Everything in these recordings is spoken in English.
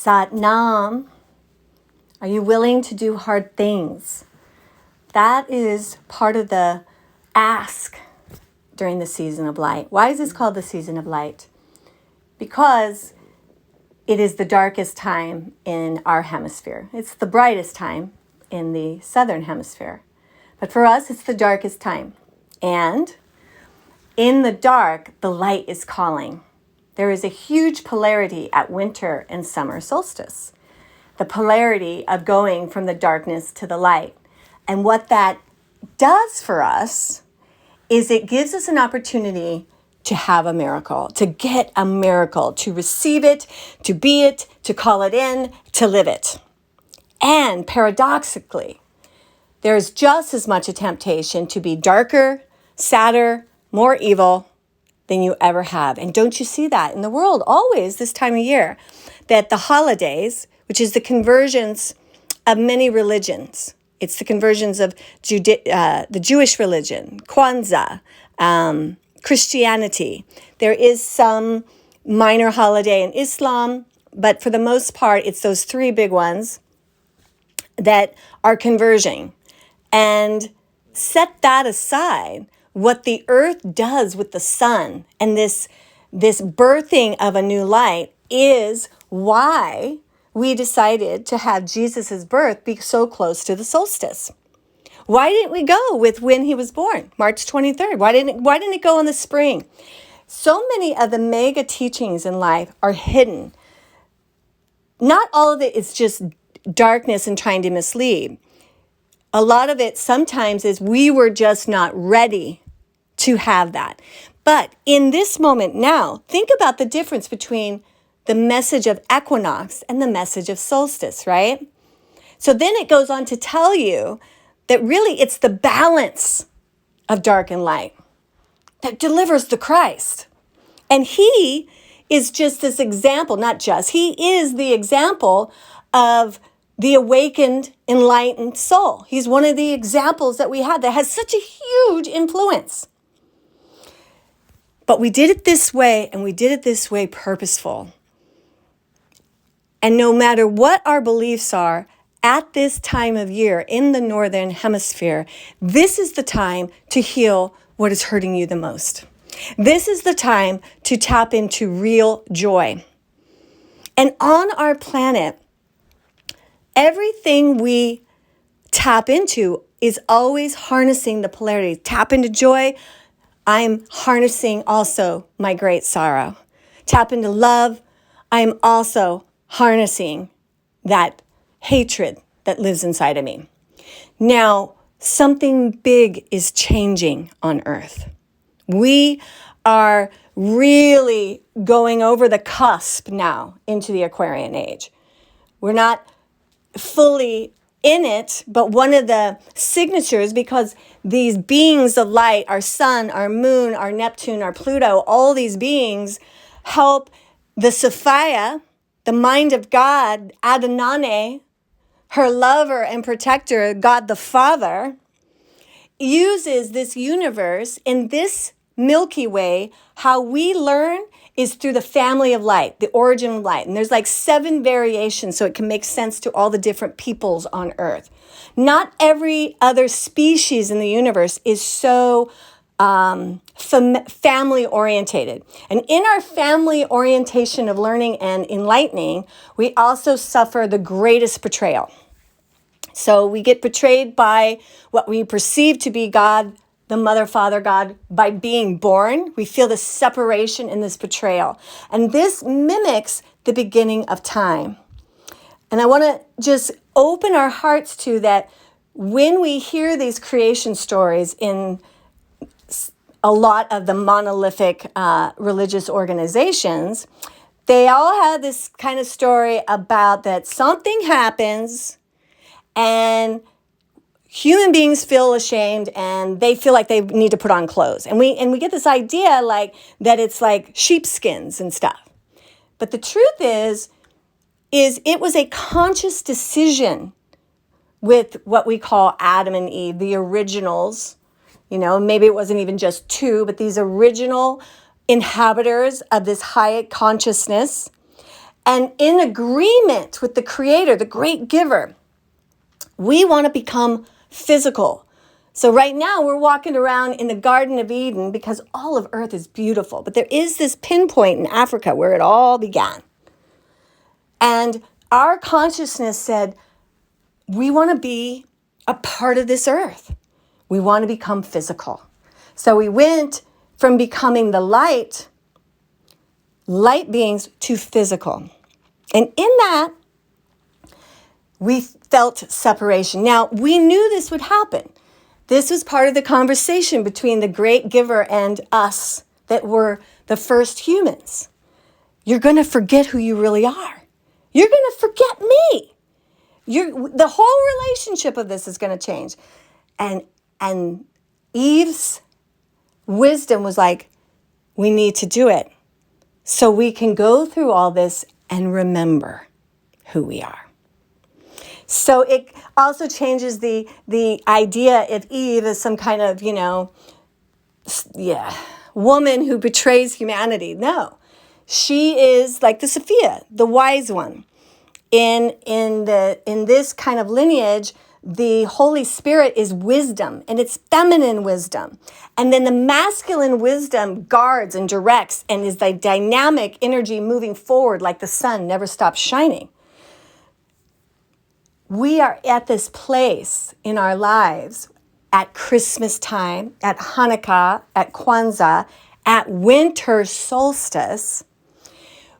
Sat Nam. Are you willing to do hard things? That is part of the ask during the season of light. Why is this called the season of light? Because it is the darkest time in our hemisphere. It's the brightest time in the southern hemisphere. But for us, it's the darkest time. And in the dark, the light is calling. There is a huge polarity at winter and summer solstice. The polarity of going from the darkness to the light. And what that does for us is it gives us an opportunity to have a miracle, to get a miracle, to receive it, to be it, to call it in, to live it. And paradoxically, there's just as much a temptation to be darker, sadder, more evil than you ever have. And don't you see that in the world always this time of year? That the holidays, which is the conversions of many religions, it's the conversions of the Jewish religion, Kwanzaa, Christianity. There is some minor holiday in Islam, but for the most part, it's those three big ones that are converging. And set that aside, what the earth does with the sun and this birthing of a new light is why we decided to have Jesus's birth be so close to the solstice. Why didn't we go with when he was born, March 23rd? Why didn't it go in the spring? So many of the mega teachings in life are hidden. Not all of it is just darkness and trying to mislead. A lot of it sometimes is we were just not ready to have that. But in this moment now, think about the difference between the message of equinox and the message of solstice, right? So then it goes on to tell you that really it's the balance of dark and light that delivers the Christ. And he is just this example, he is the example of the awakened, enlightened soul. He's one of the examples that we have that has such a huge influence. But we did it this way, and we did it this way purposeful. And no matter what our beliefs are, at this time of year in the Northern Hemisphere, this is the time to heal what is hurting you the most. This is the time to tap into real joy. And on our planet, everything we tap into is always harnessing the polarity. Tap into joy, I'm harnessing also my great sorrow. Tap into love, I'm also harnessing that hatred that lives inside of me. Now, something big is changing on Earth. We are really going over the cusp now into the Aquarian age. We're not fully in it, but one of the signatures, because these beings of light, our sun, our moon, our Neptune, our Pluto, all these beings help the Sophia, the mind of God, Adonai, her lover and protector, God the Father, uses this universe in this Milky Way. How we learn is through the family of light, the origin of light. And there's like 7 variations, so it can make sense to all the different peoples on Earth. Not every other species in the universe is so family orientated. And in our family orientation of learning and enlightening, we also suffer the greatest betrayal. So we get betrayed by what we perceive to be God, the Mother, Father, God, by being born. We feel this separation and this betrayal. And this mimics the beginning of time. And I want to just open our hearts to that when we hear these creation stories in a lot of the monolithic religious organizations, they all have this kind of story about that something happens and human beings feel ashamed and they feel like they need to put on clothes. And we get this idea like that it's like sheepskins and stuff. But the truth is it was a conscious decision with what we call Adam and Eve, the originals. You know, maybe it wasn't even just 2, but these original inhabitants of this high consciousness. And in agreement with the Creator, the great giver, we want to become physical. So right now we're walking around in the Garden of Eden because all of Earth is beautiful. But there is this pinpoint in Africa where it all began. And our consciousness said, we want to be a part of this earth. We want to become physical. So we went from becoming the light beings, to physical. And in that, we felt separation. Now, we knew this would happen. This was part of the conversation between the great giver and us that were the first humans. You're going to forget who you really are. You're going to forget me. The whole relationship of this is going to change. And Eve's wisdom was like, we need to do it so we can go through all this and remember who we are. So it also changes the idea of Eve as some kind of, woman who betrays humanity. No, she is like the Sophia, the wise one. In this kind of lineage, the Holy Spirit is wisdom, and it's feminine wisdom. And then the masculine wisdom guards and directs and is the dynamic energy moving forward like the sun never stops shining. We are at this place in our lives at Christmas time, at Hanukkah, at Kwanzaa, at winter solstice,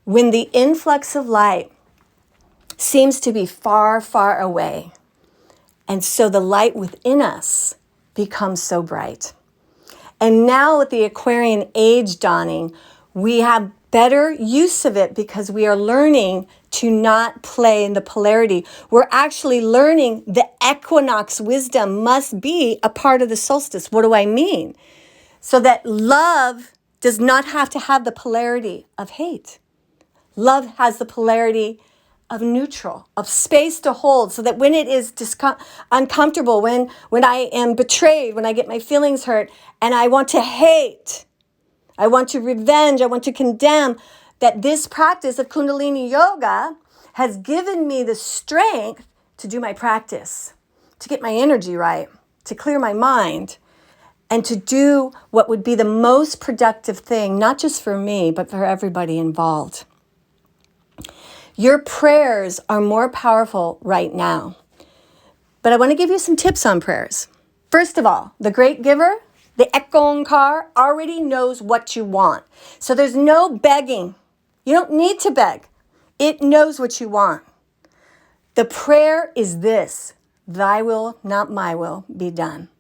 when the influx of light seems to be far, far away. And so the light within us becomes so bright. And now with the Aquarian age dawning, we have better use of it because we are learning to not play in the polarity. We're actually learning the equinox wisdom must be a part of the solstice. What do I mean? So that love does not have to have the polarity of hate. Love has the polarity of neutral, of space to hold, so that when it is uncomfortable, when I am betrayed, when I get my feelings hurt, and I want to hate, I want to revenge, I want to condemn, that this practice of Kundalini Yoga has given me the strength to do my practice, to get my energy right, to clear my mind, and to do what would be the most productive thing, not just for me, but for everybody involved. Your prayers are more powerful right now. But I want to give you some tips on prayers. First of all, the great giver, the Ekonkar, already knows what you want. So there's no begging. You don't need to beg. It knows what you want. The prayer is this: thy will, not my will, be done.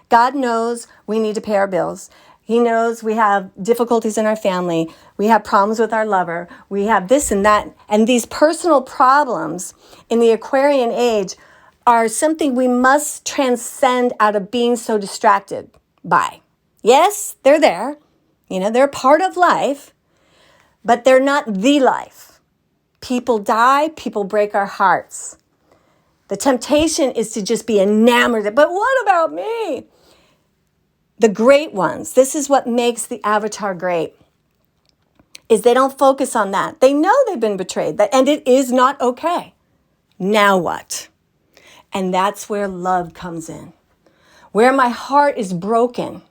God knows we need to pay our bills. He knows we have difficulties in our family. We have problems with our lover. We have this and that. And these personal problems in the Aquarian age are something we must transcend out of being so distracted by. Yes, they're there. They're part of life, but they're not the life. People die. People break our hearts. The temptation is to just be enamored. But what about me? The great ones, this is what makes the avatar great, is they don't focus on that. They know they've been betrayed, and it is not okay. Now what? And that's where love comes in. Where my heart is broken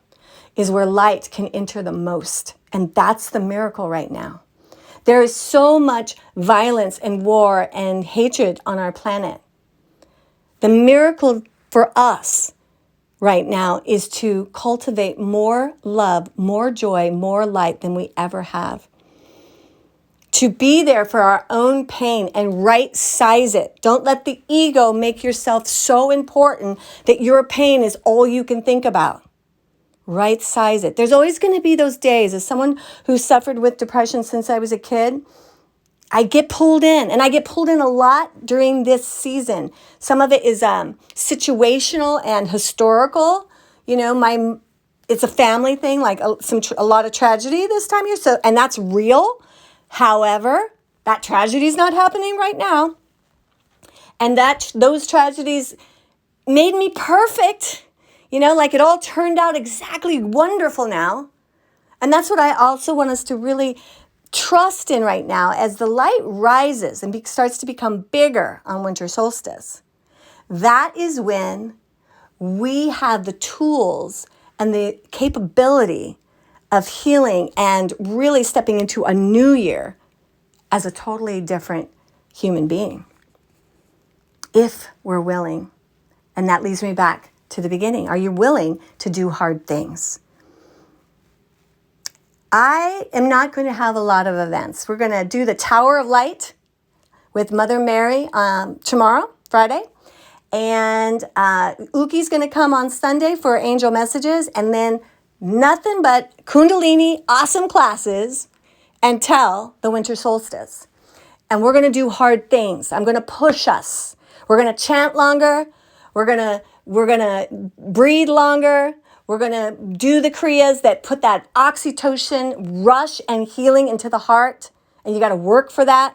is where light can enter the most. And that's the miracle right now. There is so much violence and war and hatred on our planet. The miracle for us right now is to cultivate more love, more joy, more light than we ever have. To be there for our own pain and right size it. Don't let the ego make yourself so important that your pain is all you can think about. Right size it. There's always going to be those days. As someone who suffered with depression since I was a kid, I get pulled in, and I get pulled in a lot during this season. Some of it is situational and historical. It's a family thing, like a lot of tragedy this time of year. So, and that's real. However, that tragedy is not happening right now, and those tragedies made me perfect. Like it all turned out exactly wonderful now, and that's what I also want us to really trust in right now, as the light rises and starts to become bigger on winter solstice, that is when we have the tools and the capability of healing and really stepping into a new year as a totally different human being, if we're willing. And that leads me back to the beginning. Are you willing to do hard things? I am not going to have a lot of events. We're going to do the Tower of Light with Mother Mary tomorrow, Friday. And Uki's going to come on Sunday for angel messages. And then nothing but Kundalini awesome classes until the winter solstice. And we're going to do hard things. I'm going to push us. We're going to chant longer. We're going to breathe longer. We're going to do the kriyas that put that oxytocin rush and healing into the heart. And you got to work for that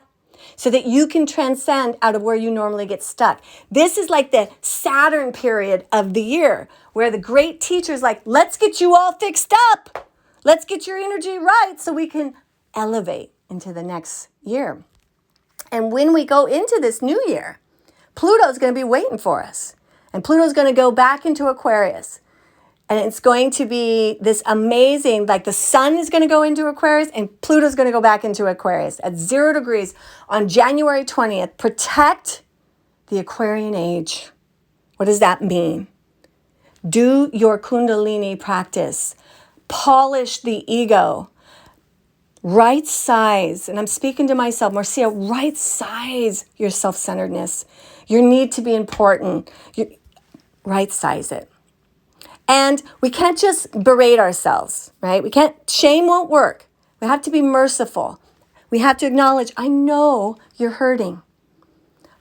so that you can transcend out of where you normally get stuck. This is like the Saturn period of the year where the great teachers like, let's get you all fixed up. Let's get your energy right so we can elevate into the next year. And when we go into this new year, Pluto's going to be waiting for us. And Pluto's going to go back into Aquarius. And it's going to be this amazing, like the sun is going to go into Aquarius and Pluto's going to go back into Aquarius at 0 degrees on January 20th. Protect the Aquarian age. What does that mean? Do your Kundalini practice. Polish the ego. Right size, and I'm speaking to myself, Marcia, right size your self-centeredness. Your need to be important. Right size it. And we can't just berate ourselves, right? Shame won't work. We have to be merciful. We have to acknowledge, I know you're hurting.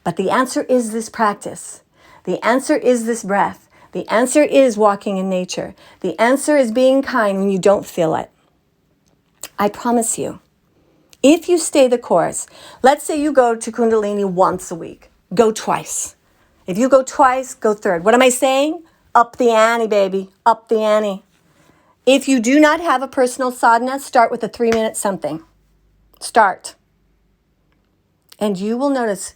But the answer is this practice. The answer is this breath. The answer is walking in nature. The answer is being kind when you don't feel it. I promise you, if you stay the course, let's say you go to Kundalini once a week, go twice. If you go twice, go third. What am I saying? Up the ante, baby, up the ante. If you do not have a personal sadhana, start with a 3-minute something. Start. And you will notice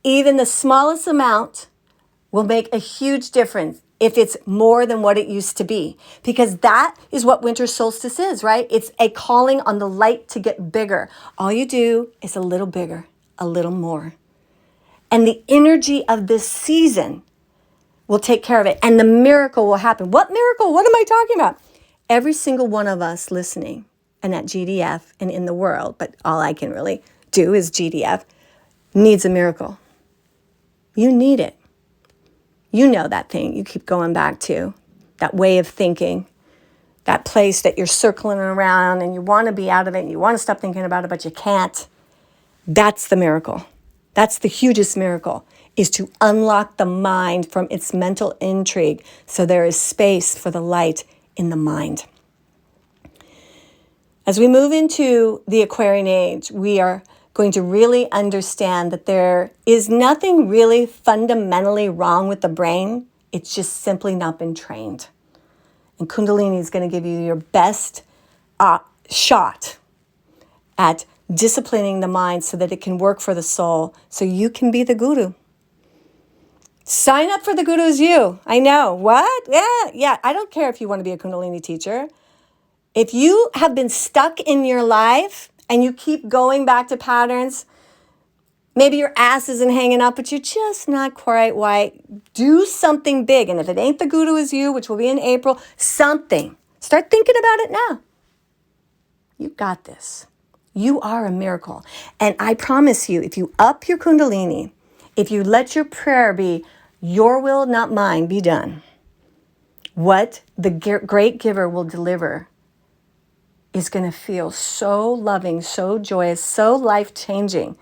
even the smallest amount will make a huge difference if it's more than what it used to be. Because that is what winter solstice is, right? It's a calling on the light to get bigger. All you do is a little bigger, a little more. And the energy of this season will take care of it. And the miracle will happen. What miracle? What am I talking about? Every single one of us listening and at GDF and in the world, but all I can really do is GDF, needs a miracle. You need it. You know that thing you keep going back to, that way of thinking, that place that you're circling around and you want to be out of it and you want to stop thinking about it, but you can't. That's the miracle. That's the hugest miracle, is to unlock the mind from its mental intrigue so there is space for the light in the mind. As we move into the Aquarian age, we are going to really understand that there is nothing really fundamentally wrong with the brain. It's just simply not been trained. And Kundalini is going to give you your best shot at disciplining the mind so that it can work for the soul, so you can be the guru. Sign up for the Guru's You. I know. What? Yeah. I don't care if you want to be a Kundalini teacher. If you have been stuck in your life and you keep going back to patterns, maybe your ass isn't hanging up, but you're just not quite right. Do something big. And if it ain't the Guru Is You, which will be in April, something. Start thinking about it now. You got this. You are a miracle. And I promise you, if you up your Kundalini, if you let your prayer be, your will, not mine, be done, what the great giver will deliver is going to feel so loving, so joyous, so life-changing.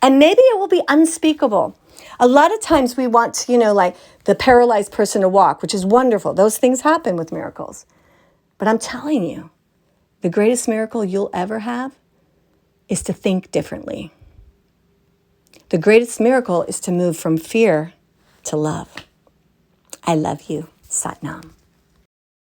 And maybe it will be unspeakable. A lot of times we want, like the paralyzed person to walk, which is wonderful. Those things happen with miracles. But I'm telling you, the greatest miracle you'll ever have is to think differently. The greatest miracle is to move from fear to love. I love you. Sat Nam.